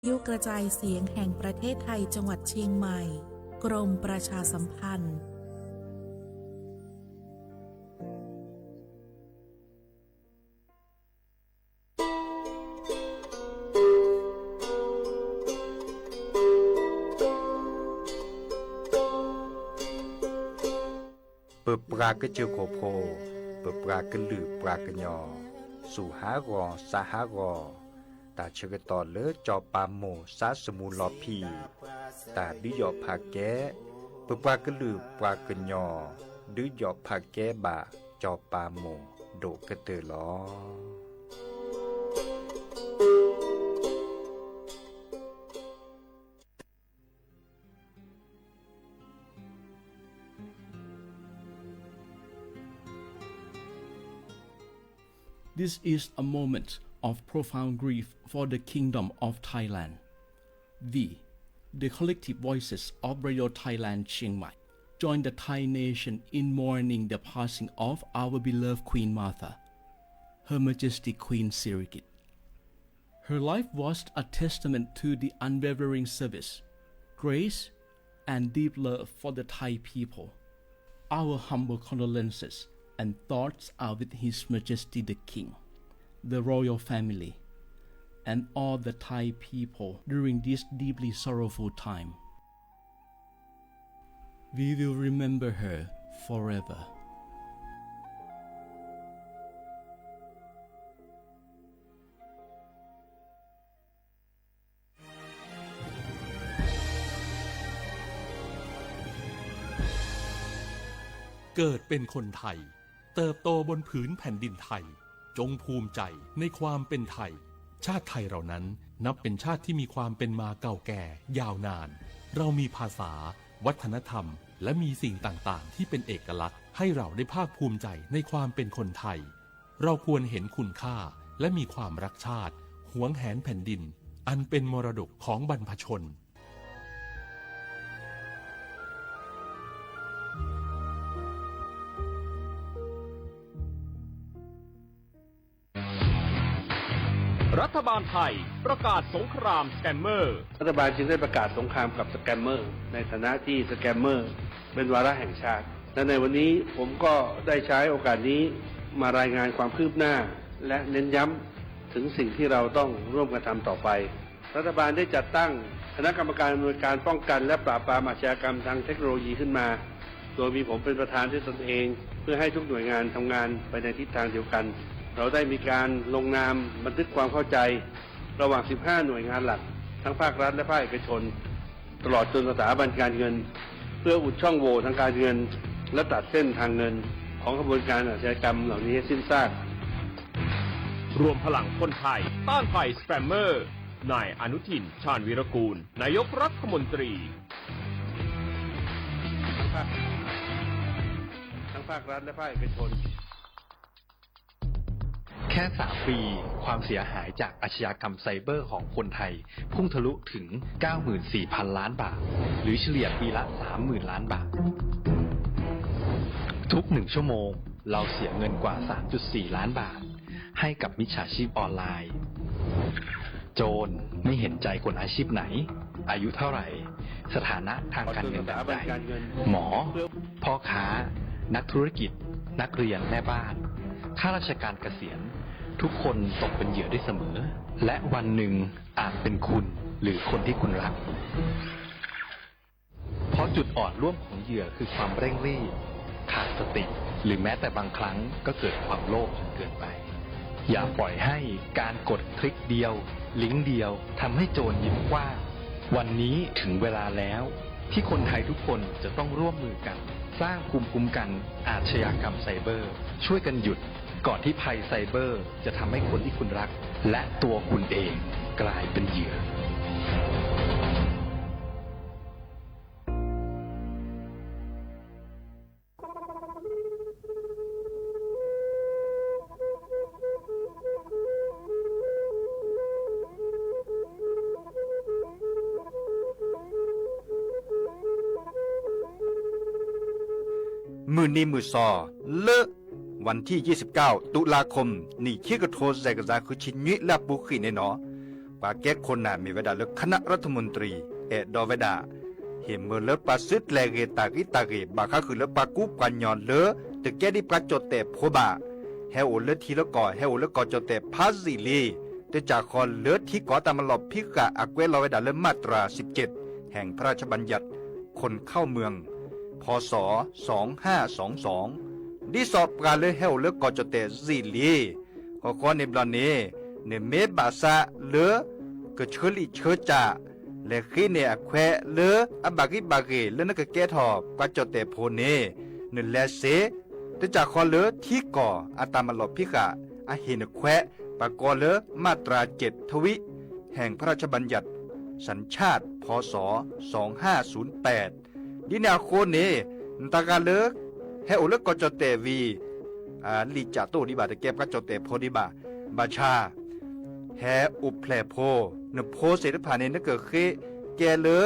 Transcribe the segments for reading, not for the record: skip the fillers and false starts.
ยุกระจายเสียงแห่งประเทศไทยจังหวัดเชียงใหม่กรมประชาสัมพันธ์เปิดปลากระเจียวโคโพเปิดปลากระลือปลากระยอสู่หากอสาหากอตาเชกตอเลจอปาโมสาสมูลอพีตาดิยอผาแกเปิดปลากระลือปลากระยอดิยอผาแกบาจอปาโมโดกระเตอลอThis is a moment of profound grief for the Kingdom of Thailand. We, the collective voices of Radio Thailand Chiang Mai, join the Thai nation in mourning the passing of our beloved Queen Martha, Her Majesty Queen Sirikit. Her life was a testament to the unwavering service, grace, and deep love for the Thai people. Our humble condolences and thoughts are with His Majesty the King, the royal family, and all the Thai people during this deeply sorrowful time. We will remember her forever.เกิดเป็นคนไทยเติบโตบนผืนแผ่นดินไทยจงภูมิใจในความเป็นไทยชาติไทยเรานั้นนับเป็นชาติที่มีความเป็นมาเก่าแก่ยาวนานเรามีภาษาวัฒนธรรมและมีสิ่งต่างๆที่เป็นเอกลักษณ์ให้เราได้ภาคภูมิใจในความเป็นคนไทยเราควรเห็นคุณค่าและมีความรักชาติหวงแหนแผ่นดินอันเป็นมรดกของบรรพชนรัฐบาลไทยประกาศสงครามสแกมเมอร์รัฐบาลจึงได้ประกาศสงครามกับสแกมเมอร์ในฐานะที่สแกมเมอร์เป็นวาระแห่งชาติและในวันนี้ผมก็ได้ใช้โอกาสนี้มารายงานความคืบหน้าและเน้นย้ำถึงสิ่งที่เราต้องร่วมกันทำต่อไปรัฐบาลได้จัดตั้งคณะกรรมการอำนวยการป้องกันและปราบปรามอาชญากรรมทางเทคโนโลยีขึ้นมาโดยมีผมเป็นประธานด้วยตนเองเพื่อให้ทุกหน่วยงานทำงานไปในทิศทางเดียวกันเราได้มีการลงนามบันทึกความเข้าใจระหว่าง 15 หน่วยงานหลักทั้งภาครัฐและภาคเอกชนตลอดจนสถาบันการเงินเพื่ออุดช่องโหว่ทางการเงินและตัดเส้นทางเงินของกระบวนการอาชญากรรมเหล่านี้ให้สิ้นซากรวมพลังคนไทยต้านภัยสแกมเมอร์นายอนุทินชาญวีรกูลนายกรัฐมนตรีทั้งภาครัฐและภาคเอกชนแค่3 ปีความเสียหายจากอาชญากรรมไซเบอร์ของคนไทยพุ่งทะลุถึง 94,000 ล้านบาทหรือเฉลี่ยปีละ 30,000 ล้านบาททุก1 ชั่วโมงเราเสียเงินกว่า 3.4 ล้านบาทให้กับมิจฉาชีพออนไลน์โจรไม่เห็นใจคนอาชีพไหนอายุเท่าไหร่สถานะทางการเงินแบบใดหมอพ่อค้านักธุรกิจนักเรียนแม่บ้านข้าราชการเกษียณทุกคนตกเป็นเหยื่อได้เสมอและวันหนึ่งอาจเป็นคุณหรือคนที่คุณรักเพราะจุดอ่อนร่วมของเหยื่อคือความเร่งรีบขาดสติหรือแม้แต่บางครั้งก็เกิดความโลภจนเกินไปอย่าปล่อยให้การกดคลิกเดียวลิงก์เดียวทำให้โจรยิ้มกว้างวันนี้ถึงเวลาแล้วที่คนไทยทุกคนจะต้องร่วมมือกันสร้างภูมิคุ้มกันอาชญากรรมไซเบอร์ช่วยกันหยุดก่อนที่ภัยไซเบอร์จะทำให้คนที่คุณรักและตัวคุณเองกลายเป็นเหยื่อมือนี้มือซอเลอะวันที่ 29 ตุลาคมนี่คิกระโทษใจกระจาคือชินยิและบุขีในหนอ ปาแก้คนน่ะมีเวดาเลือกคณะรัฐมนตรีดอเวดาเห็นเมื่อเลือกปาซึดแลเกตากิบาคาคือเลือกปากุปัญญอนเลือตึกแก้ดิปาจดแต่โพบาเฮโอเลือทีละก่อเฮโอเลือกก่อจดแต่พาซิลีแต่จากคอนเลือที่ก่อตามมาหลบพิกะอักเวลอเวดาเลือมาตรา17แห่งพระราชบัญญัติคนเข้าเมืองพศ2522ดิสอบการเลือเฮโอเลือกก่อจดแต่ซิลีก็ในบลเนในเมบาซาเลือกเชลิเชจ่าและขี้เนอแควเลืออบากิบาเกเลือนกแก่ทอบกว่าจดแต่โพเนเนแลเซแต่จากคอเลือที่ก่ออาตามาหลบพิกะอาเฮนแควปากอเลือมาตรา7ทวิแห่งพระราชบัญญัติสัญชาติพศ2508ดินาโคเนตากาเลือเฮโอเลือกก่อจดแต่วีลิจาโตดิบาตะเก็บกจดแต่โพดิบาบาชาแฮอุแพลโพเนโพเสดผ่านเนเกิดเคแกเลอ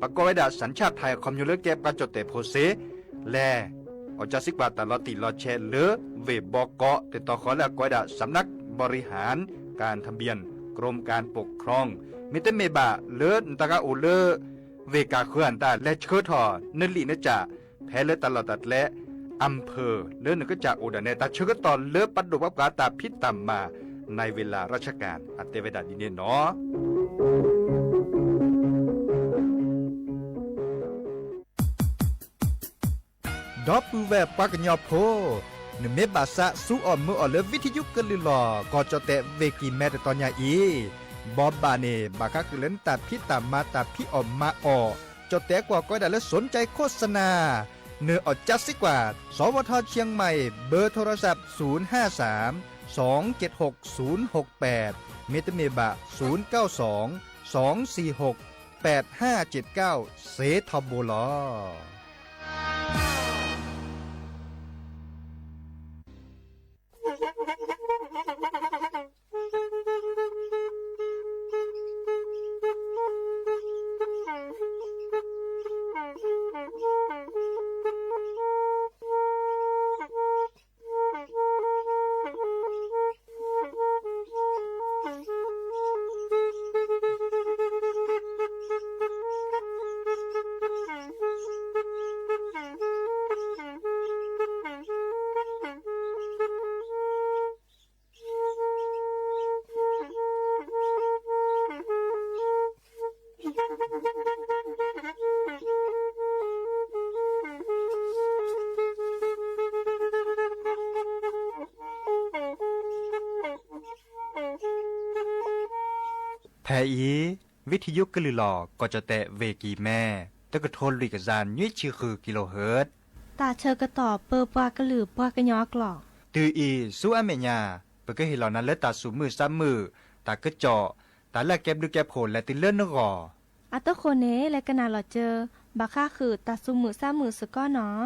ปกอยดาสัญชาติไทยคอมยูเลเก็บกจดแต่โพเสแลอจาสิกบาตลอติลอแชเลอเวบอกอติดต่อขอและกอยดาสำนักบริหารการทะเบียนกรมการปกครองมิเตเมบาเลอนตากาโอเลอเวกาเคลื่อนตาและเชิดทอนลินจ่าแพ้เลอตลอดตัดและอำเภอเลื่อนก็จากอุดรเนตาเชื่อตอนเลือปัดดุวับกาตาพิษต่ำมาในเวลาราชการอัตเตเวดาดีเนเนาะดอปูแวปากญอโพนเมบาซะสู้ออมมือออเลวิทยุกะลิลอกอจอเตเวกีแมตตอนยาอีบอบบาเนบาคาคือเล่นตาพิษต่ำมาตาพิออมมาออจอเตกว่าก็ได้และสนใจโฆษณาเนื้ออดจัดสิกว่าสวทเชียงใหม่เบอร์โทรศัพท์053-276-068เมตเมบะ092-246-8579เซทอโบลอแพอีวิทยุกะลือหลอกก็จะแตะเวกีแม่ตะกะโทนลิกะจานยี่ชื่อคือกิโลเฮิรตซ์ตาเชอกระตอบเปอปากระหลือปากระยอกหลอกตืออีสู้อเมญาเปก็เห็นเหล่านั้นและตาสูมือซ้ำมือตากระเจาะตาละแก็บดูแก็บโผลและติเลื่อนนกออัตโคเนและกะนาหลอเจอบาค่าคือตาซุมือซ้ำมือสก้อเนาะ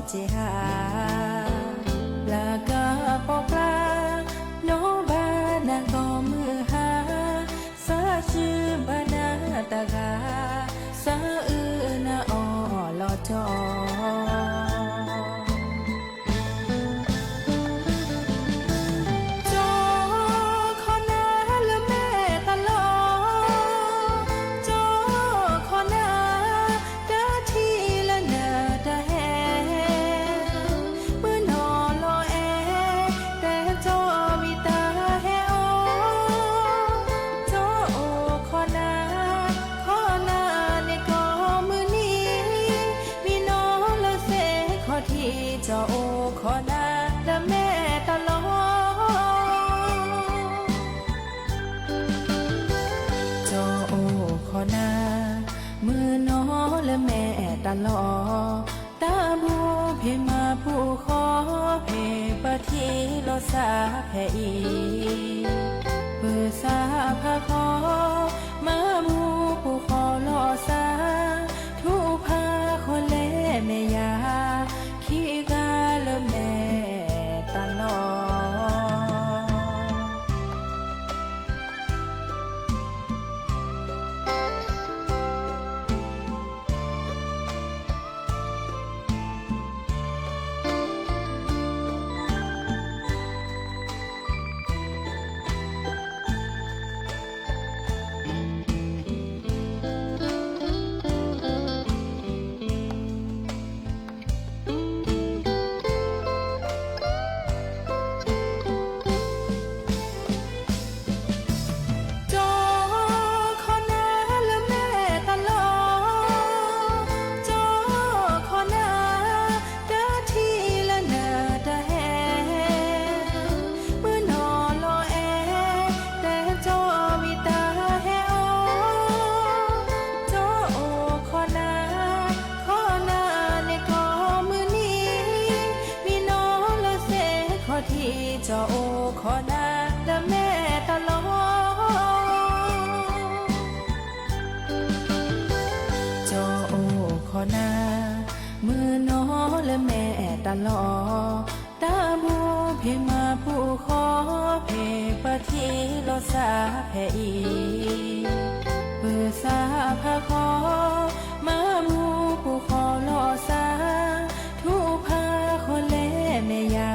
เจหาลากาปอกลาโนบานาก็มือหาสาชื่อบานาตากาสาอือนาอ จอเจ้าขอนาและแม่ตลอเจ้าขอนามือน้อและแม่ตลอตาบัวเพมาผู้ขอเพปะทีโลสาแผ่อีเปิดสาพาขอมาบูผู้ขอโลสาทุพาคนเล่แม่ยาขี้กาและแม่ตลอที่เจ้าขอนาและแม่ตลอเจ้าขอนามือน้อและแม่ตลอตาบัวเพมาผู้ขอเพปะทีโลสาแผ่อีเปิดสาพาขอมาบูผู้ขอโลสาทุพาคนเล่แม่ยา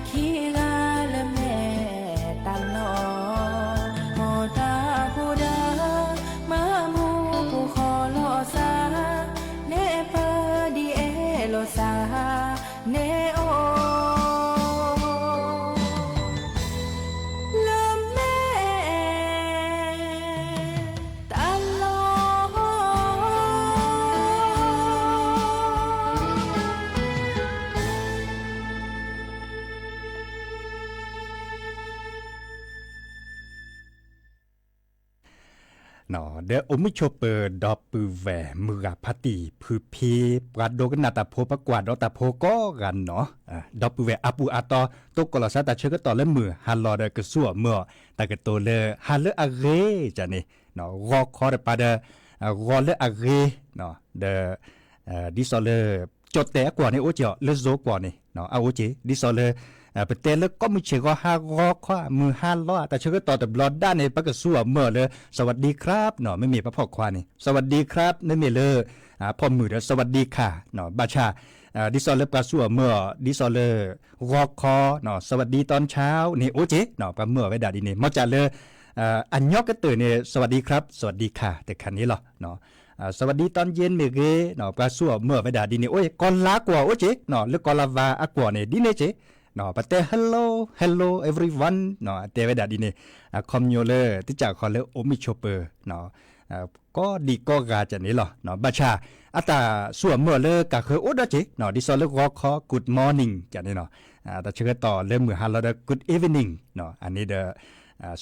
ขี้กาและแม่ตลอหอตาผู้ดามาบูผู้ขอโลสาเนปาดีเอโลสาเนโอเนาะเดอมิโชเปอร์ดอปือแหวมือพัติพือพีปราดโดกันนาตาโพประกวาดดอตาโพก็กันเนาะดอปือแหวอาปูอาตอตกกลอซาตาเชก็ต่อและมือฮัลลอเดกะซัวเมื่อตากะโตเลฮัลเลอะเรจะนี่เนาะรอคอเดปาเดรอเลอะเรเนาะเดดิซอเลจดแต่กว่านี่โอเจาเลโซกว่านี่เนาะเอาโอเจดิซอเลประเทศแล้วก็มีเชื่อว่าฮารอคว้ามือ500แต่เชื่อก็ต่อแต่บลอดด้านในปะกะซัวเมื่อเลยสวัสดีครับเนาะไม่มีพระพ่อควานี่สวัสดีครับนั่นมีเลยพ่อมือเด้อสวัสดีค่ะเนาะบาชาดิซอเลปะซัวเมื่อดิซอเลรอคอเนาะสวัสดีตอนเช้านี่โอเจเนาะปะเมื่อไว้ดาดีนี่มอจาเลอันยอกก็ตื่นนี่สวัสดีครับสวัสดีค่ะแต่คันนี้หรอเนาะสวัสดีตอนเย็นเมเกเนาะปะซัวเมื่อไว้ดาดีนี่โอ้ยก่อนลากว่าโอเจเนาะหรือก่อนลาวาอะกว่านี่ดิเนเจเนาะปะเต hello everyone เนาะเตเวดาดีนี่คอมโยเลที่จากคอเลโอมิโชเปอร์เนาะก็ดีก็กาจะนี่หรอเนาะบาชาอัตาส่วนเมื่อเลกะคือโอดาจิเนาะดิซอเลรอคอ good morning จะนี่เนาะแต่เชื่อต่อเลยมือฮัลโหล good evening เนาะอันนี้เด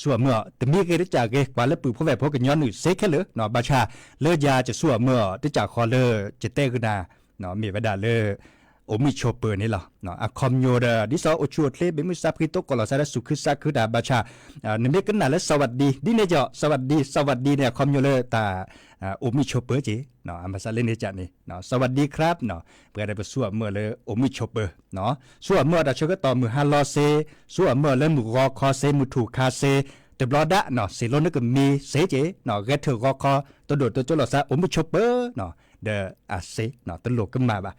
ส่วนเมื่อแต่มีเกที่จากเกกว่าและปือพ่อแม่พ่อกันย้อนหนึ่งเซคเลยเนาะบาชาเลอยาจะส่วนเมื่อที่จากคอเลจะเตกนาเนาะมีเวดาเลโอมิโชเปอร์นี่หรอเนาะอะคอมโยเดดิซอโอชัวเทเลเบมิซับคิโตกอลอซาดสุคือซักคือดาบาชานเมกันน่ะและสวัสดีดิเนจอสวัสดีเนี่ยคอมโยเลตาโอมิโชเปอร์จิเนาะอัมบาซาเลเนจานี่เนาะสวัสดีครับเนาะเพื่อได้ไปสั่วเมื่อเลยโอมิโชเปอร์เนาะสั่วเมื่อดาชก็ต่อมือฮาลอเซสั่วเมื่อเลยมือรอคอเซมือถูกคาเซแต่บลอดะเนาะสิโลนึกมีเซเจเนาะเกเทอรอคอตัวโดดตัวจลอซาโอมิโชเปอร์เนาะ เดออาเซเนาะตลกขึ้นมาบ่ะ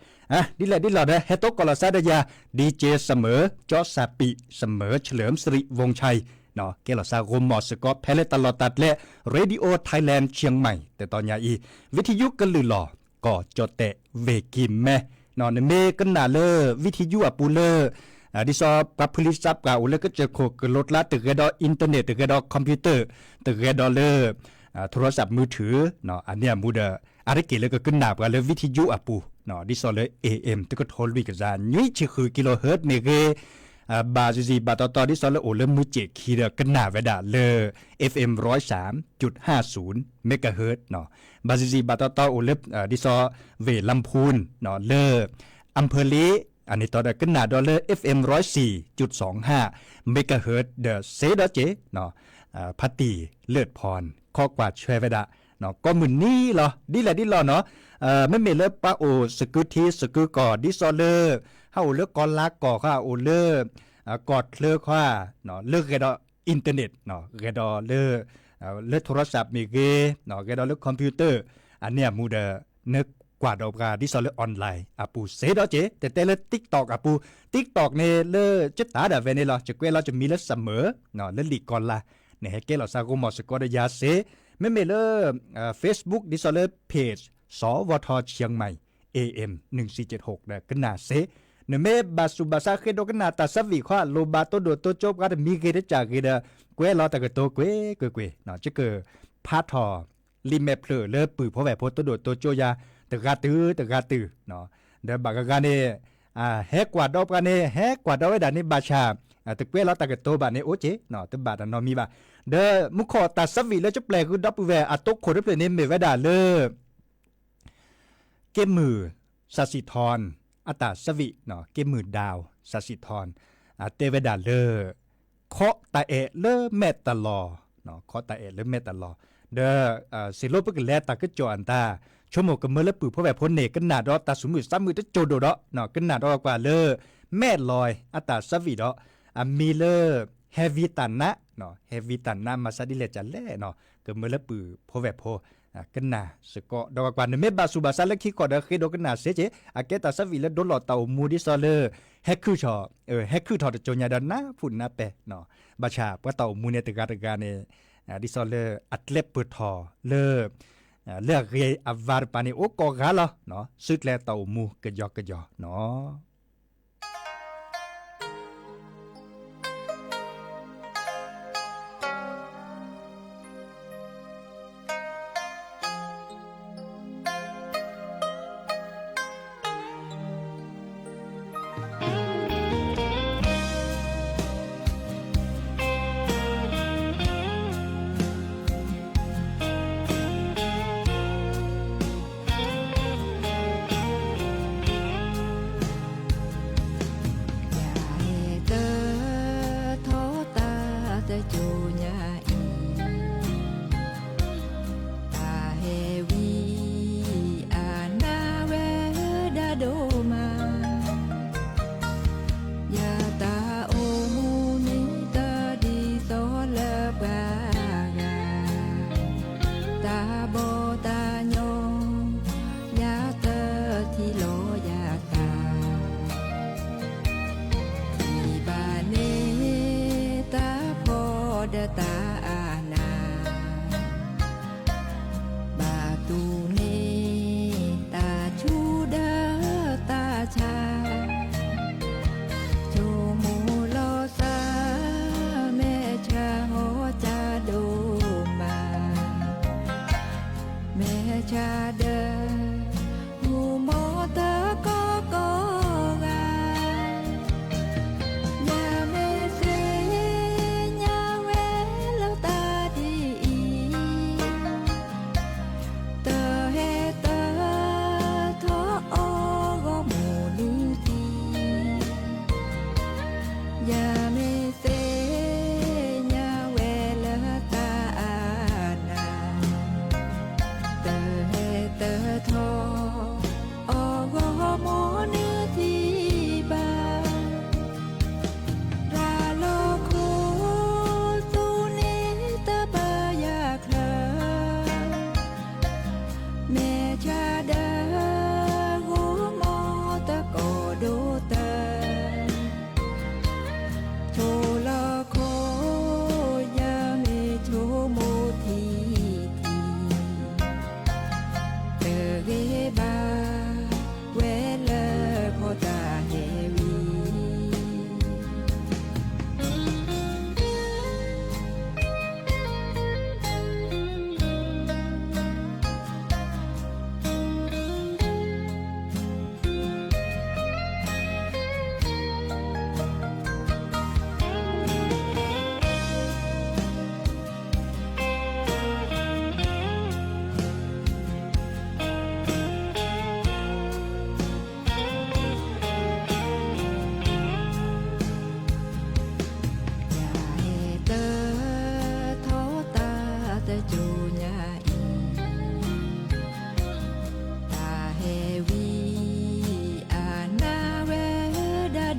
ดิแลเด้อเฮโตกอลาซาดายาดีเจเสมอจอซาปิเสมอเฉลิมสิริวงศ์ชัยเนาะเกลอซารมมอสกอแพเลตลอดตัดและเรดิโอไทยแลนด์เชียงใหม่แต่ตอนยาอีวิทยุกันลือหล่อก็จอแตะเวกิมแม่เนาะเมกันนาเลอวิทยุอะปูเลอดิซอปรับผลิตทรัพย์กาอุเลก็เจอโคกลดละตึกดออินเทอร์เน็ตตึกดอคอมพิวเตอร์ตึกดอเลอโทรศัพท์มือถือเนาะอันเนี้ยมูเดออะไรเกี่ยวกับกันหนาบกันเลยวิทยุอะปูเนาะดิซอเลย AM ตึกโทรวิกจานยุ้ยชื่อคือกิโลเฮิรตซ์เมเกบาซีบาตอดิซอเลยโอเลมือเจคีเดกันหนาเวดาเลอ FM 103.50 เมกะเฮิรตซ์เนาะบาซีบาตอโอเลดิซอเวลำพูนเนาะเลออำเภอเลอันนี้ต่อได้กันหนาดอลเลอร์ FM 104.25 เมกะเฮิรตซ์เดอเซดอเจเนาะพัตตีเลือดพรข้อกวาดช่วยเวดาเนาะก็มือนี้เหรอดิแหละดิหรอเนาะไม่เมเลปะโอสกุทีสกุก่อดิซอเลอร์เฮาเลือกกอลักก่อค่ะโอเลอร์กอดเลือกค่ะเนาะเลือกเกดออินเทอร์เน็ตเนาะเกดอเลือกโทรศัพท์มีเกเนาะเกดอเลือกคอมพิวเตอร์อันเนี้ยมูเดนึกกว่าดอกกาดิซอเลออนไลน์อาปูเซดอเจแต่เล TikTok อาปู TikTok เนี่ยเลจะตาดาเวเนลจะเกวเราจะมีเลเสมอเนาะเลลีก่อนละเนี่ยให้เกเราซาโกมอสกอดยาเซไม่เมเลFacebook ดิซอเลเพจสวทเชียงใหม่ AM 1476นะกันนาเซเนเมบาสุบาซาเคโดกันนาตาสวิควาโลบาโตโดโตจบก็มีเกเดจากเกเดเกวลอตะกะโตเกวเนาะจะเกพาทอลิเมเพลเลปือพอแหวโพโตโดโตโจยาตะกาตือเนาะเดบากะกาเนเฮกว่าดอกกาเนเฮกว่าดอกไว้ดานี่บาชาตะเกวลอตะกะโตบาเนโอเจเนาะตะบาดานอมีบาเดมุขอตาสวิแล้วจะแปลคือดับเวอตกโคดเปลเนเมเวดาเลเกมมือสัสิธรอตาสวิเนาะเกมมือดาวสัสิธรเตเวดาเลเคาะตาเอเลเมตลอเนาะเคาะตาเอเลเมตลอเดสิโลปกแลตากะจออันตาชั่วโมงกะเมละปือเพราะแบบพ้นเนกันนาดอตาสุมือซ้ำมือตะโจโดดอเนาะกันนาดอกว่าเลแม่ลอยอตาสวิดอมีเลเฮวิตันนะเนาะเฮวิตันนะมาซาดิเลจันแลเนาะกะเมละปือเพราะแบบพอกันนาสกอดอกว่าเนเมบาสุบาซาเลคิกอดเคดกันนาเซเจอาเกตาสวิเลโดลอตามูดิซอเลเฮคือชอเฮคือทอดโจญาดานะพุ่นนะเปเนาะบาชาปะตามูเนตกาตกาเนดิซอเลอัตเลปเปทอเลเลือกเรอวาร์ปานิโอกอกาลเนาะสุดแลเตามูกะยอกะยอเนาะ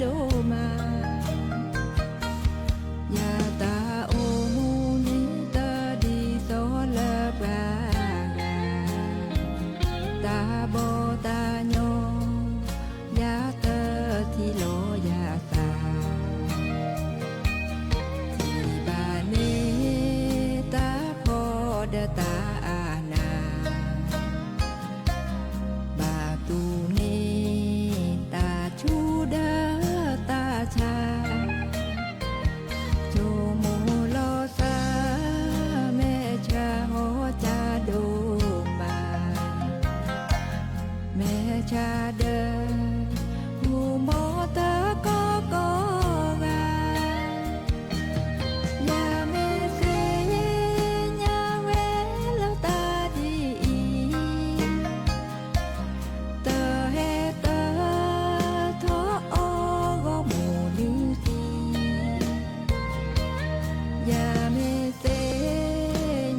โดมายาตาโอมูนิตาดีโซลาบรากาตาโบตาโยยาเตอที่โลยาตาที่บาเนตาโพเดตาอานาบาตูเนตาชูเดตาชาโจโมโลซาเมชาโฮจาโดมาเมชาเดหูโมเตโกโกกายาเมเซยาเวลตาดีเตเฮเตโทโอโกมูนิตียาเมเซ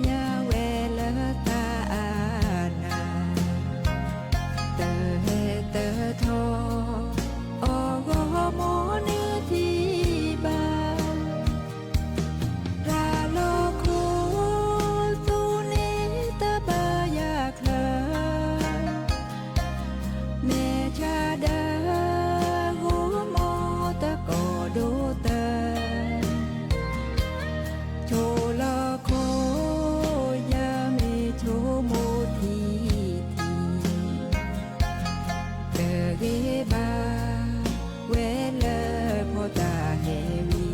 ยาเวลตาอานาเตเฮเตโทโอโกมูนิตีบาราโลคูสุนิตบายาคลาเมชาดาหูโมตะโกโดเตโชลาโคยาเมโชโมทีทีเตเกบาเวลโพตาเฮวี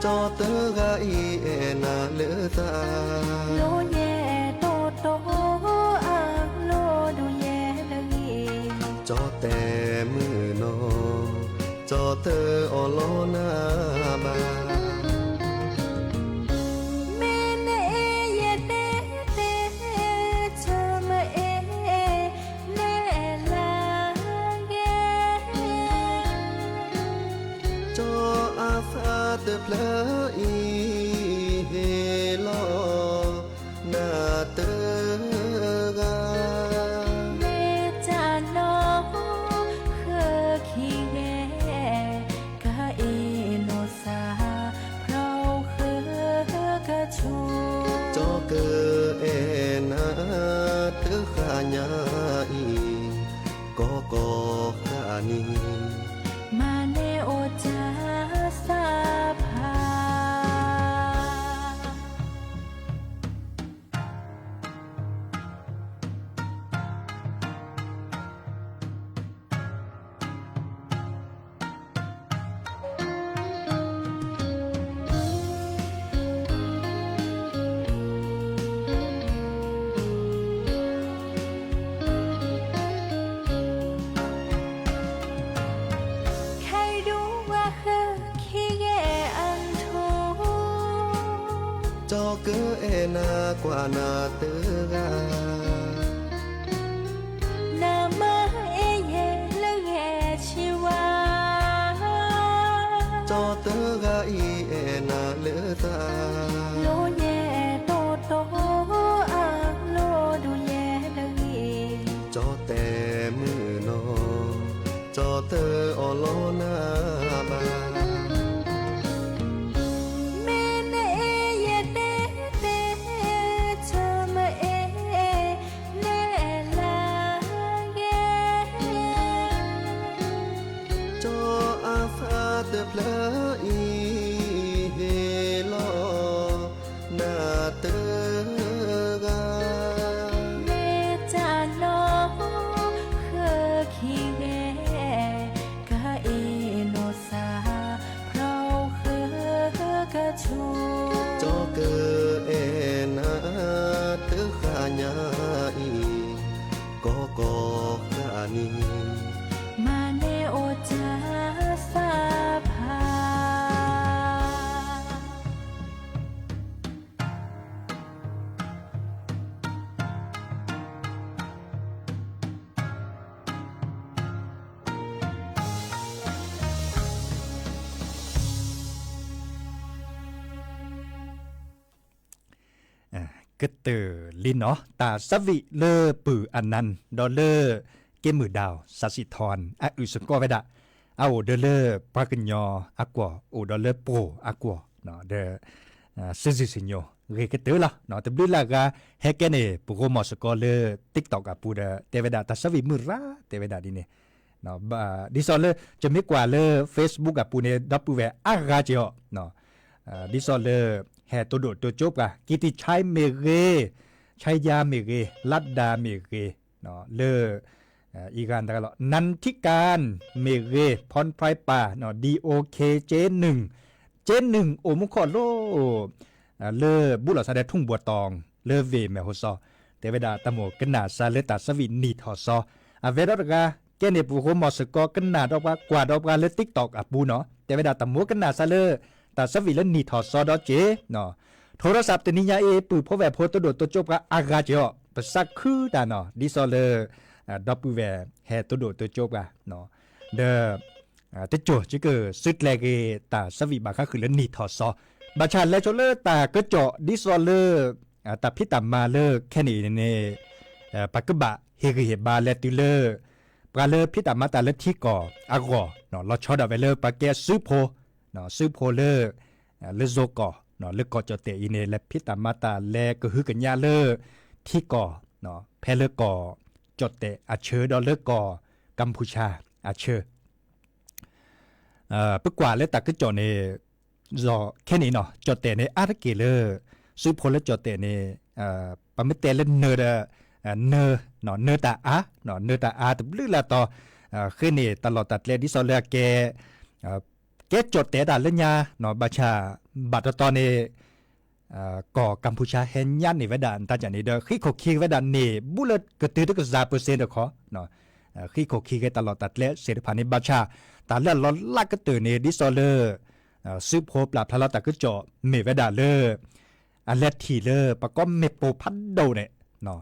จอเตอกะอีเอนาเลือตาโลเยโตโตอาโลดูเยละเย จอแต่มือนอจอเตออโลนาบาเมเนเยเตเตชะมะเอเนลาเกจออาฟาเตเพลอีเฮโลนาเตอกาเมจานอเคคีเกกะเอโนซาเพราเคกะชูจอเกเอนาเตอขะญาอีก็ขะนีมาเนโอจาสาภา เกอเอนากว่านาเตอกานามาเอเยละแงชีวาจอเตอกาอีเอนาเลตาโลเยโตโตอาโลดูเยละเยจอแต่มือนอจอเตออโลนาบาเตเพลอีเฮลอนาเตกาเมจานอเคคีเกกะเอโนซาเพราเคกะชูจอเกเอนาเตขะญาอีก็ก็กะนีมาเนโอจาซาพากึเตอลินเนาะตาสวิเลอปืออันนันดอลเลอร์เกมือดาวสัสิธรอะอุสกอเวดะเอาเดเลอร์ปากญญออะกัวโอดอลเลอร์โปอะกัวเนาะเดซิซิซิญโยเรกเตอละเนาะตะบลิลากาเฮเกเนปุโกมอสกอเลอร์ TikTok อะปูเดเตเวดะตาสวิมือราเตเวดะดิเนเนาะดิซอลเลอร์จะมีกว่าเลอ Facebook อะปูเนดับปูเวอะราเจอเนาะดิซอลเลอร์แห่ตัวโดดตัวจบกะกิติชัยเมเรชัยยาเมเรลัดดาเมเรเนาะเลออีการตะกะละนันทิการเมเรพรไพรป่าเนาะ DOK J1 J1 โอมุขอโลเลอบุหลาซาเดทุ่งบัวตองเลอเวแมโฮซอเตเวดาตะโมกนาซาเลตาสวินีทอซออะเวดอกาแกเนปุโฮมอสกอกนาดอกว่ากว่าดอกว่าเล TikTok อะปูเนาะเตเวดาตะโมกนาซาเลตาสวิลนีทอซอดอเจเนาะโทรศัพท์ตนิยาเอปือพอแวโพตัวโดดตัวจบกะอากาเจอภาษาคือตาเนาะดิซอเลดับปูแวแฮตัวโดดตัวจบกะเนาะเดตะโจจิเกสุดแลเกตาสวิบาคะคือลนีทอซอบาชาและโจเลตากะเจาะดิซอเลตาพิตามาเลแค่นี้เนปักกะบะเฮกเฮบาเลติเลปลาเลพิตามาตาเลที่ก่ออากอเนาะลอชอดาเวเลปาเกซุโพเนาะซื้อโพเลเลโซกอเนาะเลกอจเตอีเนและพิตามาตาแลก็คือกันยาเลที่ก่อเนาะเพเลกอจเตอาเชอดอเลกอกัมพูชาอาเชอปกว่าและตากึจอเนรอแค่นี้เนาะจเตเนอาร์เกเลซื้อโพเลจเตเนปะเมเตเลเนเดเนเนาะเนตาอาเนาะเนตาอาตบลือละต่อคือนี่ตลอดตัดเลดิซอเลแกจดแต่ดาลญาเนาะบาชาบัดตอนนี้ก่อกัมพูชาเห็นยันนี่เวดานตาจันนี่เด้อขี้โคขี้เวดานนี่บุเลตกระตือตะกะ%เด้อขอเนาะขี้โคขี้กันตลอดตัดและเสรีพันธ์นี่บาชาตาละลอลักกระตือนี่ดิซอเลอร์ซึบโฮปลาพลาตะกะจ่อเมเวดาเลออันเลทีเลอปะก็เมโปพัดโดเนี่ยเนาะ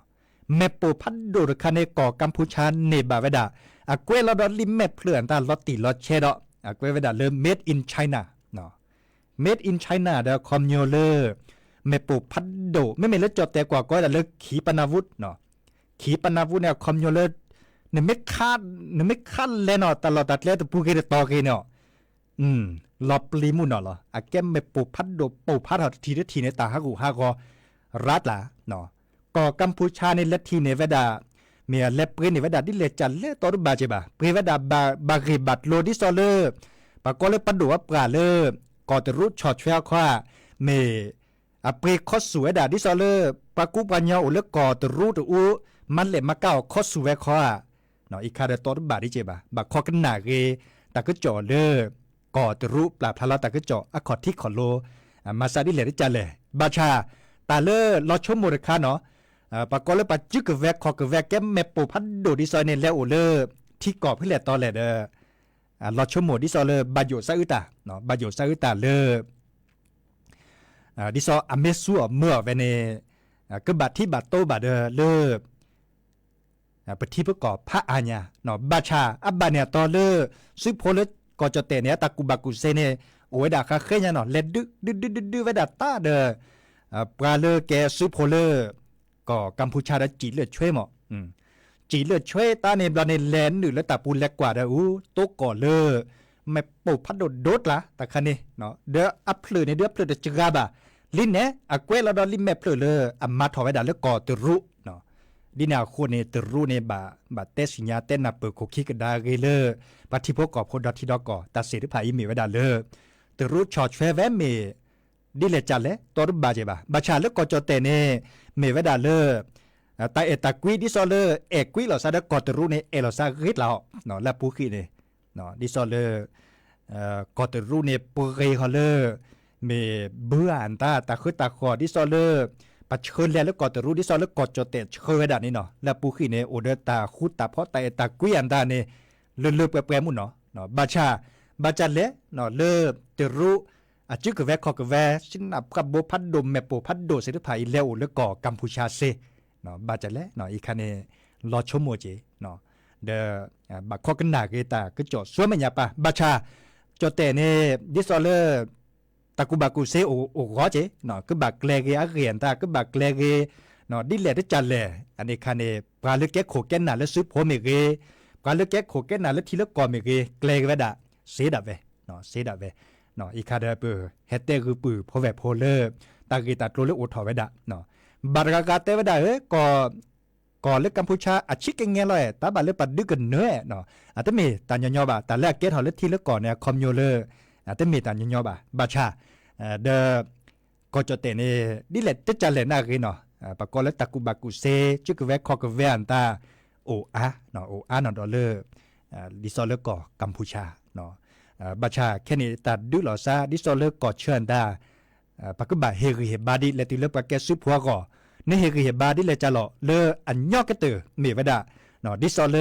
เมโปพัดโดคันในก่อกัมพูชาเนบาเวดาอะกวยลอดลิมเมเพื่อนตาลอติลอเชดอะกวยเวดาเลอ made in China เนาะ made in China เด้อคอมโยเลอร์เมโปพัดโดไม่เลจอแต่กว่าก็ได้เลขีปนาวุธเนาะขีปนาวุธเนี่ยคอมโยเลอร์เนี่ยไม่คาดเลยเนาะตลอดตัดแล้วแต่ปูเกตต่อเกเนาะลอบลิมุนเนาะอะแกมเมโปพัดโดปูพัดทีเดทีในตาฮักกูฮักก็รัดล่ะเนาะก่อกัมพูชาในละทีในเวดาเมียเลปเรในเวดาดิเลจันเลตอรุบาเจบาเปรเวดาบาเกบัดโลดิซอเลอร์ปะก็เลยปัดดูว่าปลาเลอร์ก่อตรุชอดเฟียคว้าเมอเปรคอสวยดาดิซอเลอร์ปะกุปัญญาอุเลก่อตรุตอูมันเลมาเก้าคอสวยคว้าเนาะอีคาเดตอรุบาดิเจบาบักคอกันหนาเกตะกะจ่อเลอก่อตรุปลาพลาตะกะจ่ออะคอที่ขอโลมาซาดิเลดิจันเลบาชาตาเลอลอชโมเรคาเนาะปะก็เลยปะจึกแวกคอกแวกแกมเมปูพัดโดดิซอยเนแล้วโอเลอที่กอบเพื่อแหละตอนแหละเด้อลอชั่วโมงดิซอเลบาโยซาอึตาเนาะบาโยซาอึตาเล ดิซออเมซัวเมื่อเวเนก็บัดที่บัดโตบัดเลิกปฏิประกอบพระอาญาเนาะบาชาอับบาเนี่ยต่อเลซึโพเลก็จะเตเนี่ยตะกุบักุเซเนโอ้ยดาคาเคยเนาะเล็ดดื้อไว้ดาตาเดปลาเลแกซึโพเลก็กัมพูชาได้จีเลือดช่วยหมอจีเลือดช่วยตาในบลาในแลนหรือแล้วตาปูเล็กกว่าเด้อโตก่อเลไม่ปูพัดโดดละตะคันนี่เนาะเด้ออัพเลยในเด้อเพลเดจกาบะลินเนี่ยอะเกวลาดอลินแม่เพลเลยอัมมาถอไว้ดาแล้วก่อตรุเนาะดินาโคเนตรูเนบาเตสิญาเตนาเปโคคิกดาเกเลปฏิพกกอบโพดที่ดอกก่อตัดเสริภาอิมีไว้ดาเลตรูชอชเฟเวเมดิเลจัลเลตอรบาเจบาบาชาเลก็จอเตเนเมไว้ดาเลตาเอตากวีดิซอเลเอกวีหลอซาดกอตรูเนเอลอซาริดลาเนาะและปูคีเนเนาะดิซอเลกอตรูเนปูเรฮอเลเมเบื่ออันตาคือตาคอดิซอเลปัจเชิญแล้วกอตรูดิซอเลกอจอเตเชยดานี่เนาะและปูคีเนโอเดตาคุตาเพราะตาเอตากวีอันตาเนเลือแปรมุนเนาะบาชาเลเนาะเลตรูอาจึกแวคอกแวสินับกับโบพัดดมแมโปพัดโดเสด็จภายเลวแล้วก่อกัมพูชาเซเนาะบาจะแล้วเนาะอีคันเนรอชมโมเจเนาะเดบักข้อกันหนาเกตาก็จอดสวยมันยาปะบาชาจอดแต่เนดิซอเลตะกุบักุเซโอรอเจเนาะก็บักแกลเกอะเรียนตาก็บักแกลเกเนาะดิเลได้จันแลอันนี้คันเนปลาเลือกแกโขแกนหนาแล้วซื้อโพเมเกปลาเลือกแกโขแกนหนาแล้วทีละกอเมเกแกลเกวดาเสดับเวเนาะเสดับเวเนาะอีคาเดเปอร์เฮเตคือปือพอแวโพเลอร์ตากีตาโตเลโอทอไว้ดะเนาะบารากาเตไว้ดะก็เลือกกัมพูชาอาชิกเงี้ยเลยตาบาเลือกปัดดึกกันเนื้อเนาะอาจจะมีตานยอบะตาแรกเกตหอเลือกที่เลือกก่อนเนี่ยคอมโยเลอร์อาจจะมีตานยอบะบาชาเดก็จะเตเนดิเลตจะจันเลน่ากีเนาะปากกอเลตากุบักุเซจึกแวคอกแวอันตาโออาเนาะโออาเนาะดอเลอร์ดิซอเลก่อกัมพูชาเนาะบาชาแค่นี้ตัดดูหล่อซาดิโซเลกอดเชิญได้ปักบะเฮริเฮบาดิเลติเลปะแกซุพัวก่อในเฮริเฮบาดิเลจะหล่อเลอันยอกกะเตอเมวดาเนาะดิโซเล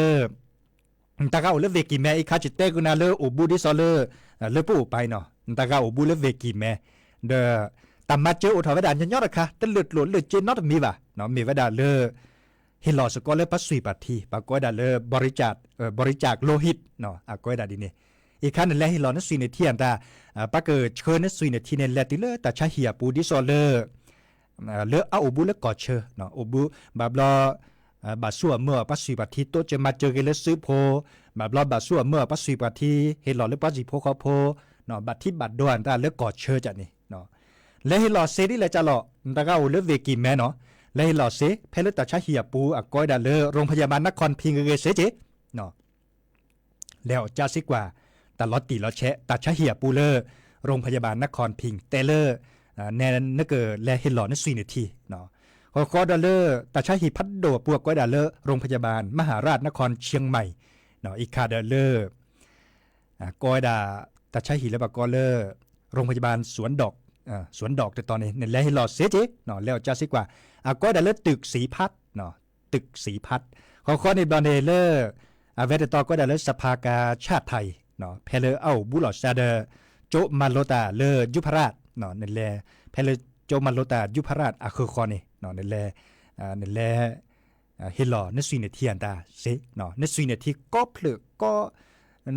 ตากาโอเลเวกิแมอีคาจิเตกุนาเลโอบูดิโซเลเลปูไปเนาะตากาโอบูเลเวกิแมเดตามมาเจอโอทวดานยอดค่ะตะลุดหลเลยเจนอตมีบ่ะเนาะเมวดาเลเฮลอสกอเลปัสสุยปัทีปากดาเลบริจาคโลหิตเนาะอากอยดาดิเนอีกขั้นนึงแล้วให้เรานั้นสุยในที่อันตาปะเกิดเชิญนั้นสุยในที่ในแลติเลแต่ชาเหียปูดิโซเลเลเอาอุบุเลกอดเชเนาะอุบุบาบลอบาสัวเมื่อปัสสุยปัทีโตจะมาเจอกันเลซื้อโพบาบลอบาสัวเมื่อปัสสุยปัทีให้เราเลปัสสิโพเขาโพเนาะบัดที่บัดดวนตาเลกอดเชจัดนี่เนาะแล้วให้เราเซดิเลยจะหล่อตะก้าเลเวกิแม่เนาะแล้วให้เราเซเพลแต่ชาเหียปูอากอยดาเลโรงพยาบาลนครพิงเกเสเจเนาะแล้วจะสิกว่าตลอดตีลอแชะตัดชะเหียปูเลอร์โรงพยาบาลนครพิงเตเลอร์แนนนเกอแลเฮลอนั่น4นาทีเนาะขอดอลเลอร์ตัดชะหีพัดโดปวกก้อยดอลเลอร์โรงพยาบาลมหาราชนครเชียงใหม่เนาะอีกคาดอลเลอร์ก้อยดาตัดชะหีและบกอเลอร์โรงพยาบาลสวนดอกแต่ตอนนี้ในแลเฮลอเซเจเนาะแล้วจะสิกว่าก้อยดอลเลอร์ตึกสีพัดเนาะตึกสีพัดขอในบอลเนเลอร์เวทตอก้อยดอลเลอร์สภากาชาติไทยเนาะเพลเอาบุลอซาเดโจมาโลตาเลยุพราชเนาะนั่นแหละเพลโจมาโลตายุพราชอะคือคอนี่เนาะนั่นแหละเฮลอนั่นสุยเนทีอันตาเซเนาะนั่นสุยเนทีก็เพลก็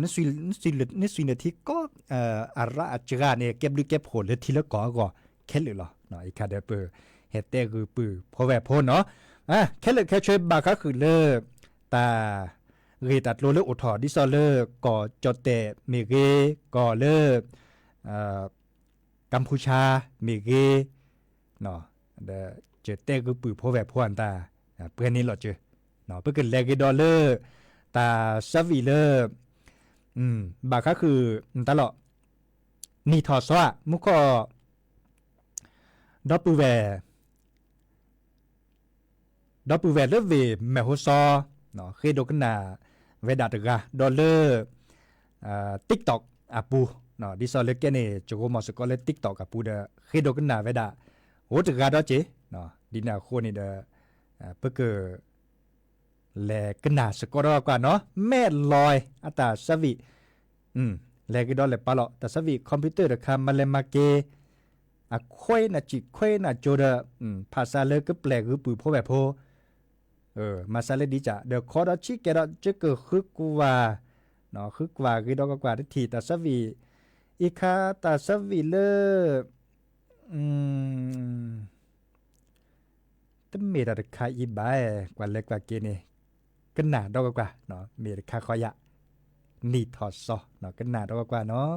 นั่นสุยเนทีก็อาระอัจราเนี่ยเก็บลึกเก็บโหดเลยทีละก็แค่เลยเหรอเนาะอีคาเดเปอร์เฮเตคือปือพอแวบพอเนาะแค่เลยแค่ช่วยบาก็คือเลตาเรตัดโลเลอร์อุทอดิซอเลอร์ก่อจอเตเมเกก่อเลอร์กัมพูชาเมเกเนาะเดเจเตก็ปือพอแวบพออันตาเพื่อนนี้หรอเจเนาะเพื่อเกิดแลกดอลเลอร์ตาซาวีเลอร์บาก็คือตลอดนี่ทอสวะมุขดอปูแวเลเวแมโฮซอเนาะเคยดูกันนาเวดาตกาดอลเลอร์TikTok อาปูเนาะดิซอเลกเนโจโกมอสก็เล TikTok อาปูเดเคยดูกันนาเวดาโหตกาดอเจเนาะดินาโคนี่เดเปเกอแลกันนาสกอรอกว่าเนาะแม่ลอยอัตาสวิแลกดอลเลปาลอตาสวิคอมพิวเตอร์ดะคามาเลมาเก ค่อยน่ะจิค่อยน่ะโจดภาษาเลยก็แปลกคือปือพ่อแบบโพมาซาเลดีจ้ะเดี๋ยวขอดชิแกดจะเกิดคึกกว่าเนาะคึกกว่าคือดอกกว่าที่ตาสวีอีคาตาสวีเลตเมดคาอีบายกว่าเล็กกว่าเกนี่กันหนาดอกกว่าเนาะเมดคาขอยะนี่ทอดซอเนาะกันหนาดอกกว่าเนาะ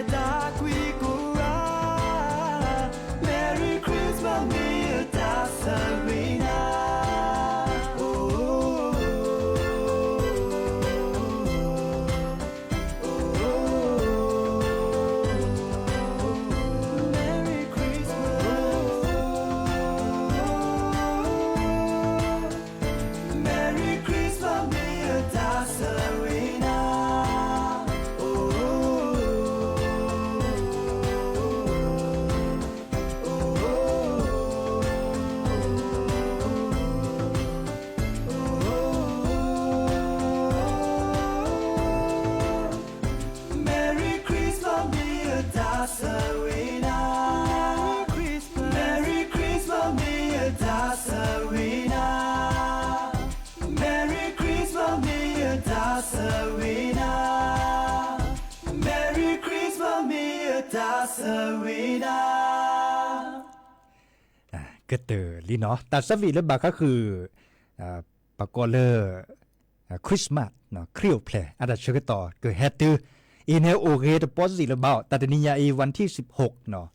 Merry Christmas Serena Merry Christmas Mia da Serena Merry Christmas Mia da Serena Merry Christmas Mia da Serena ก็เตอลีเนาะแต่สวีและบาก็คือปากอเลอร์คริสต์มาสเนาะคริโอเพลอันดับเชื่อต่อเกิดแฮตตืออินเฮโอเกตปอสิลบ่าวแต่ตนิยาอีวันที่16เนาะ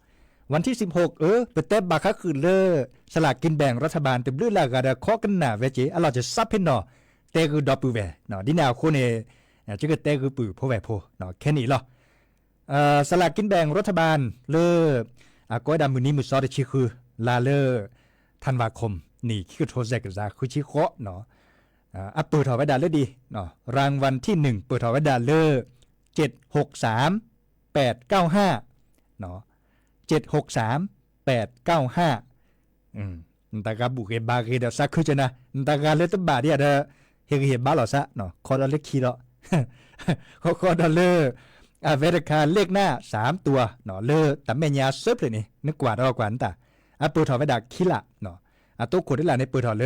วันที่16เปิดแต่บาก็คือเลอสลากกินแบ่งรัฐบาลเต็มเรื่องละกาดข้อกันหนาเวจีอเราจะซับให้เนาะแต่คือดอปูเวเนาะดิแนวคนเนี่ยจะก็แต่คือปือพ่อแหวโพเนาะแค่นี้หรอสลากกินแบ่งรัฐบาลเลอก้อยดำมือนี้มือซอดชิคือลาเลอธันวาคมนี่คือโทรเซกซาคือชิโคเนาะเปิดถอไว้ดาเลดีเนาะรางวัลที่1เปิดถอไว้ดาเล763 895เนาะ763 895ตากาบุเกบาเกดาซักคือจะนะตากาเลตบาเนี่ยเดเฮเฮบาหรอซะเนาะคอดาเลคีเนาะคอดาเลเวรคาเลขหน้า3ตัวเนาะเลแต่แม่ยาเซิร์ฟเลยนี่นึกกว่าดอกว่านั่นตาเปิดถอไว้ดาคิละเนาะตัวขวดได้ละในเปิดถอเล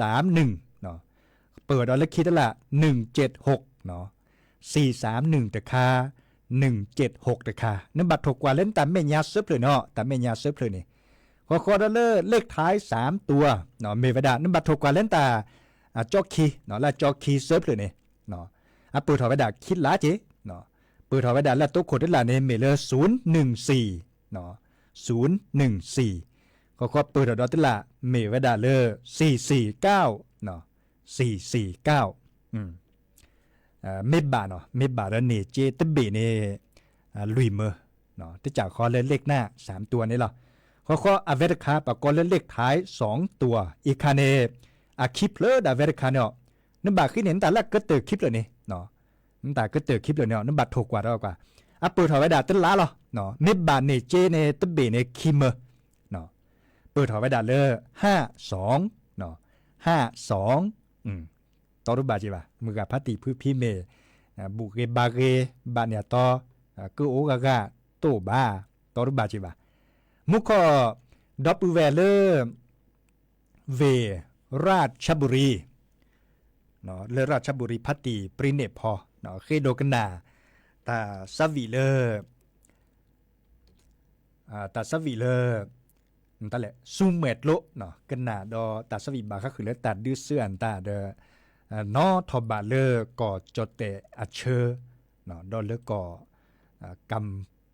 431เนาะเปิดเอาเลขคิดได้ละ176เนาะ431แต่ค่า176แต่ค่านั่นบัตรถกกว่าเล่นตามแม่ยาเซิร์ฟเลยเนาะตามแม่ยาเซิร์ฟเลยนี่คอดาเลขท้าย3ตัวเนาะเมวดานั่นบัตรถกกว่าเล่นตาจอกคีเนาะและจอกคีเซิร์ฟเลยนี่เนาะเปิดถอไว้ดาคิดละเจเนาะเปิดถอไว้ดาและตัวขวดได้ละในเมเล014เนาะ014ก็เปิดดอตละเมวดาเลอ449เนาะ449เมบาเนาะเมบาแล้วนี่เจตเบนี่ลุยเมอเนาะที่จากคอเลขหน้า3ตัวนี่หรอข้ออเวรคาปากอเลขท้าย2ตัวอีคาเนคลิปเลดาเวรคาเนาะนั่นบาคือเห็นแต่ละก็เตอคลิปเลยนี่เนาะนั่นแต่ก็เตอคลิปเลยเนาะนั่นบาถูกกว่าแล้วกว่าเปิดถอไว้ดาตึ้นล้าหรอเนาะเมบานี่เจเนตเบนี่คิมเมอเนาะเปิดถอไว้ดาเลอ52เนาะ52ต่อรูปบาจีบ่ามือกับพัตติพื้นพี่เมบุเกบาเกบาเนี่ยต่อก็โอกากาโตบ้าต่อรูปบาจีบ่ามุขดอปเวเลเวราชบุรีเนาะเลราชบุรีพัตติปริเนพอเนาะเคโดกันนาตาซาวิเลตาซาวิเลนั่นแหละซูเมตโลเนาะกันนาดอตาสวิบาก็คือเลตัดดื้อเสื้ออันตาเดนอทอบาเลก่อจดเตอเชอเนาะดอเลก่อกัม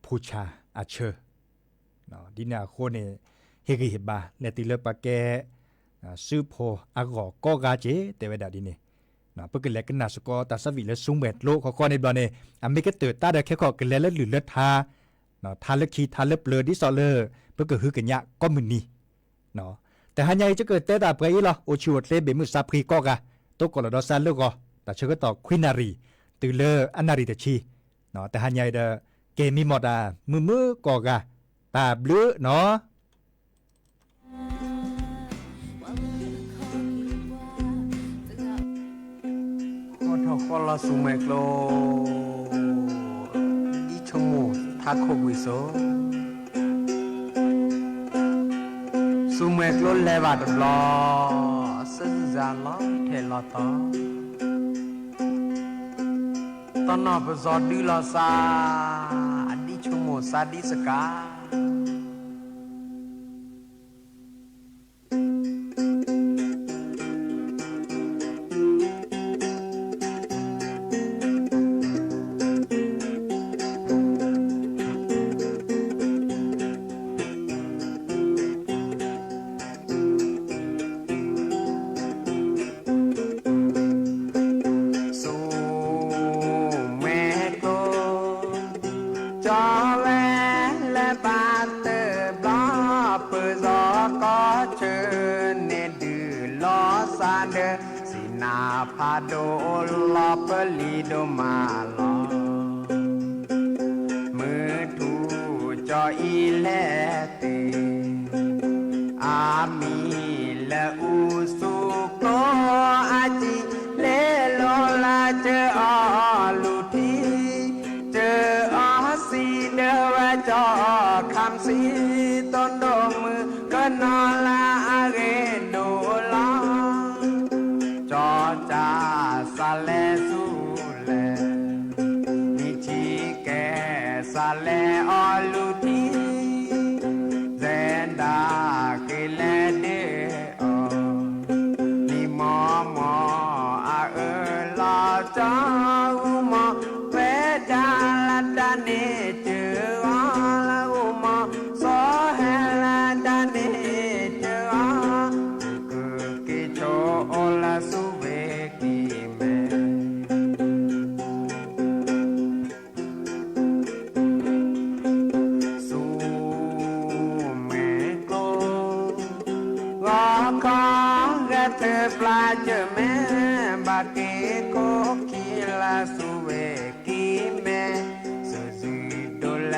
พูชาอเชอเนาะดินาโคเนเฮกิเฮบาเลติเลปาแกซูโพอากอกอกาเจเตเวดาดิเนเนาะเพื่อกันแลกันนาสกอตาสวิเลซูเมตโลข้อในบลาเนอเมริกาเตอตาเดแค่ขอกันแลหรือเลทาเนาะทาเลคีทาเลเปลดิซอเลเพื่อคือกันยะก็มึนนี่เนาะแต่หันใหญ่จะเกิดเตตาไปอีหรอโอชิวเตเบมุซาพรีก็กะตกกอลดอซาเลก็แต่เชื่อก็ต่อควินารีตือเลอันนารีตะชีเนาะแต่หันใหญ่เดเกมีหมดมือก็กะตาบลือเนาะก็ทอกลาสุเมกโลดิชมูทาโคกุโซสุเมกโลเลวาดลอซึซาลอเทลอตอตอนนอปซอดีลอซาดิชมูซาดิสกาพาโดลอเปลีโดมาลอมือทูจออีเลเตอามีและอูสุโกอาจิเลโลลาเจออลูทีเจออสีเดวจ จอคำสีต้นโดมือก็นอลาเรโดลาจอจาสาเลสูเลนิชิแกสาเลออลูทีเซนดาเกเลเดอนิมอมออาลาจาอุมอเวดาลาดาเนเจอลาอุมอโซเฮลาดาเนเจอกิโชโอลาสุเวกิเมสุเมโกรอคอกระเทปลาเจอแม่บาเกโกกิลาสุเวกิเมสุจิโดเล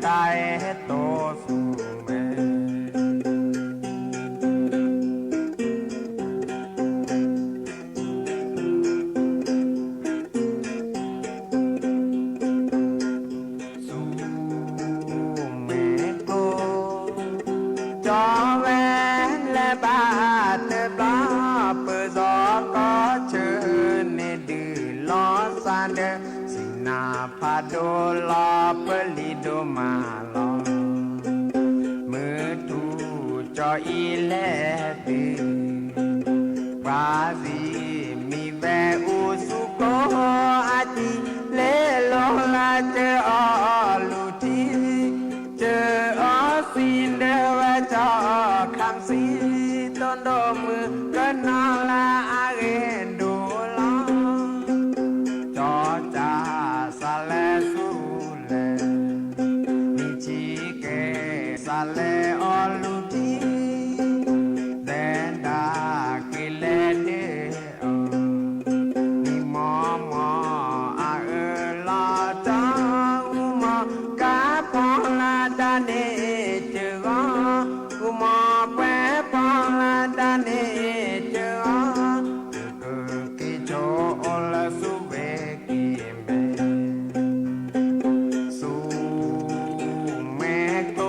ตายโตสุเมสุเมโกจอแวนและบาเตบลาเปิดซอก็เชิญในดื้อลอซานเดสินาพาโดลาเปลิโดมาลอมือทูจออีแลดืบราซิมีแวอุสุโกอาจิเลโลลาเจออลูทีเจออสินเดวจอคำสีต้นโดมือก็นอลาเรโดลาจอจาสาเลสูเลนิชิเกสาเลออลูทีเดนดากิเลเดอนิมอมออาลาจาอุมากาพอลาดาเนเจออุมาแปพอลาดาเนเจอกิโจโอลาสุเวกิเมสุเมโก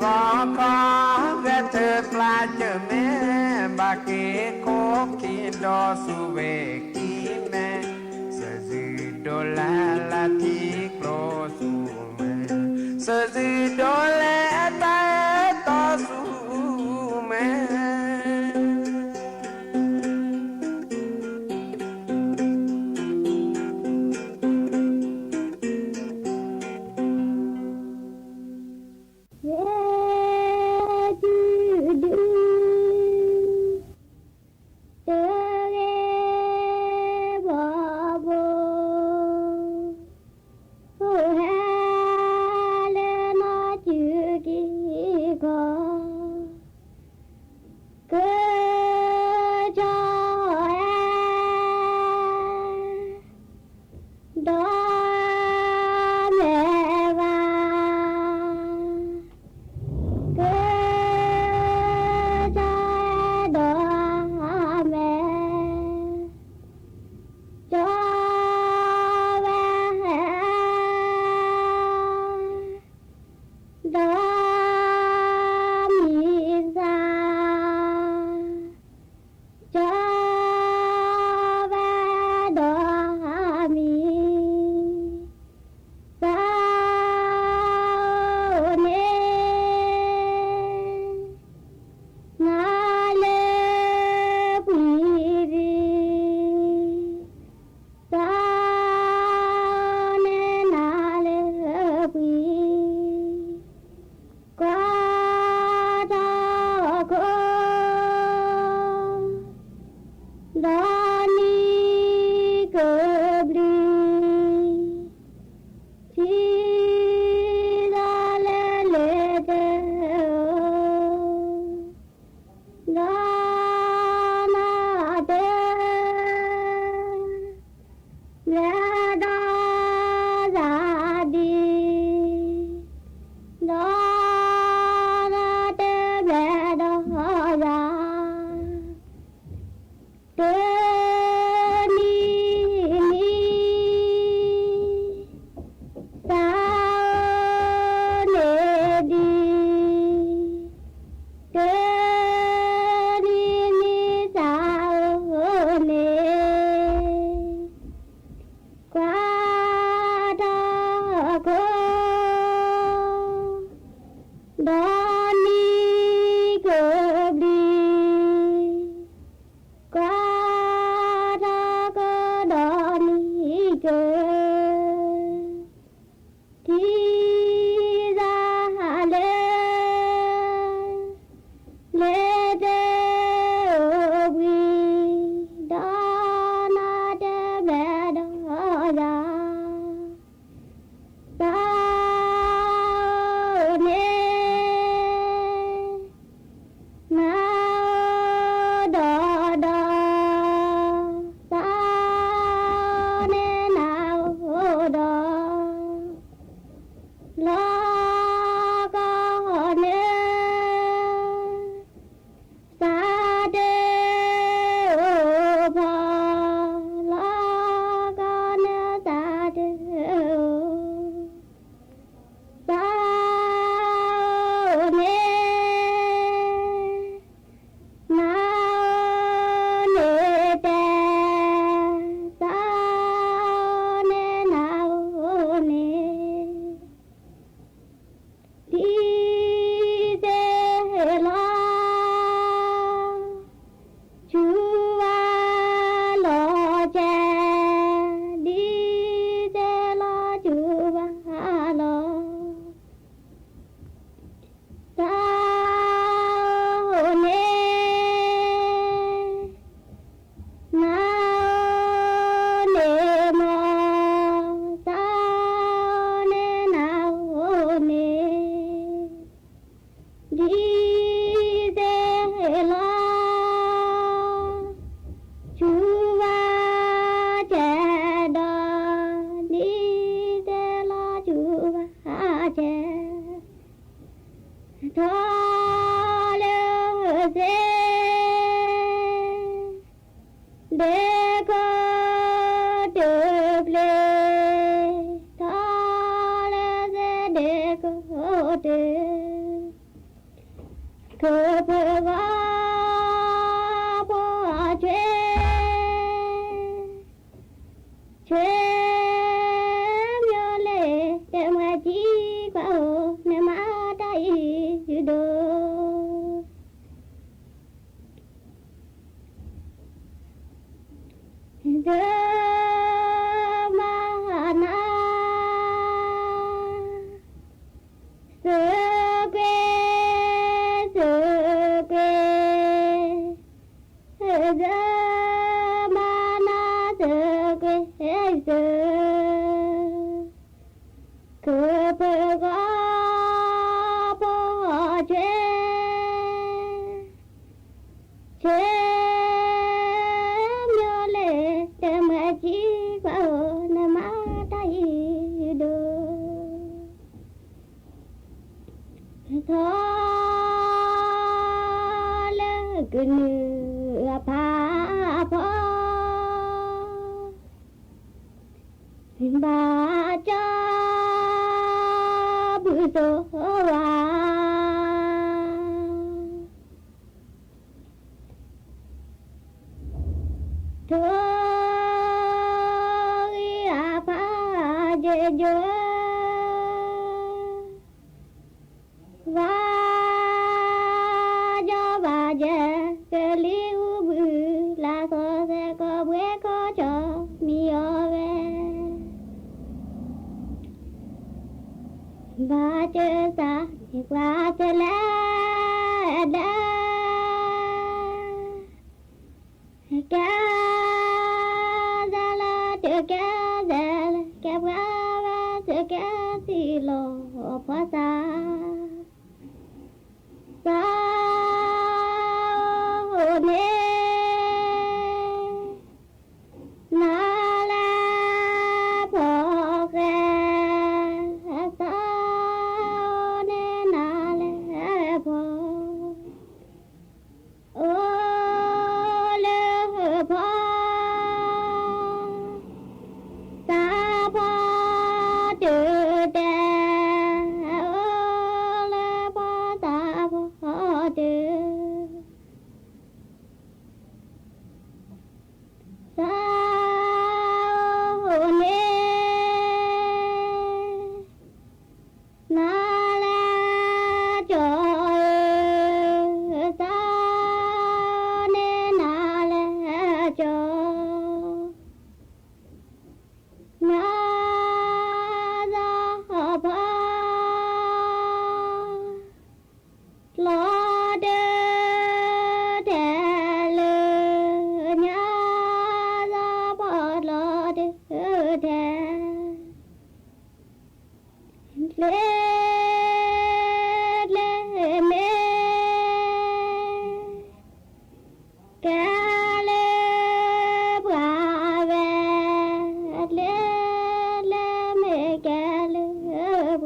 รอคอกระเทปลาเจอแม่บาเกโคกิดอสุเวกิเมสจิโดลาลาทิโกรสุเมสจิโดเลตาตอสุเมOh,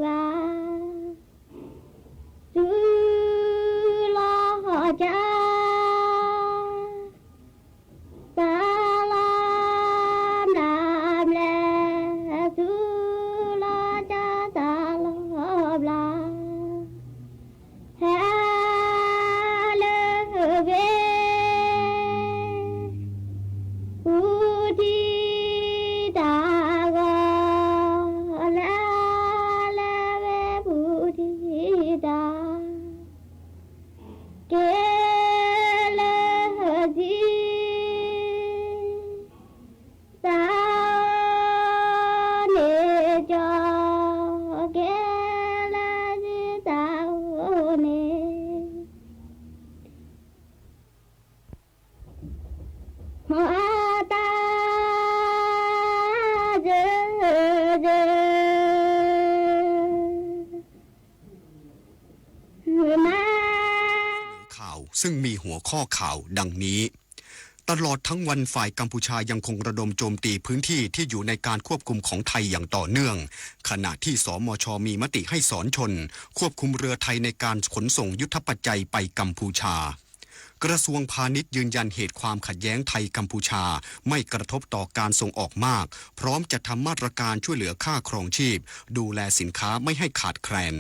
Bye. ซึ่งมีหัวข้อข่าวดังนี้ตลอดทั้งวันฝ่ายกัมพูชายังคงระดมโจมตีพื้นที่ที่อยู่ในการควบคุมของไทยอย่างต่อเนื่องขณะที่สมช.มีมติให้สอนชนควบคุมเรือไทยในการขนส่งยุทธปัจจัยไปกัมพูชากระทรวงพาณิชย์ยืนยันเหตุความขัดแย้งไทยกัมพูชาไม่กระทบต่อการส่งออกมากพร้อมจะทำมาตรการช่วยเหลือค่าครองชีพดูแลสินค้าไม่ให้ขาดแคลน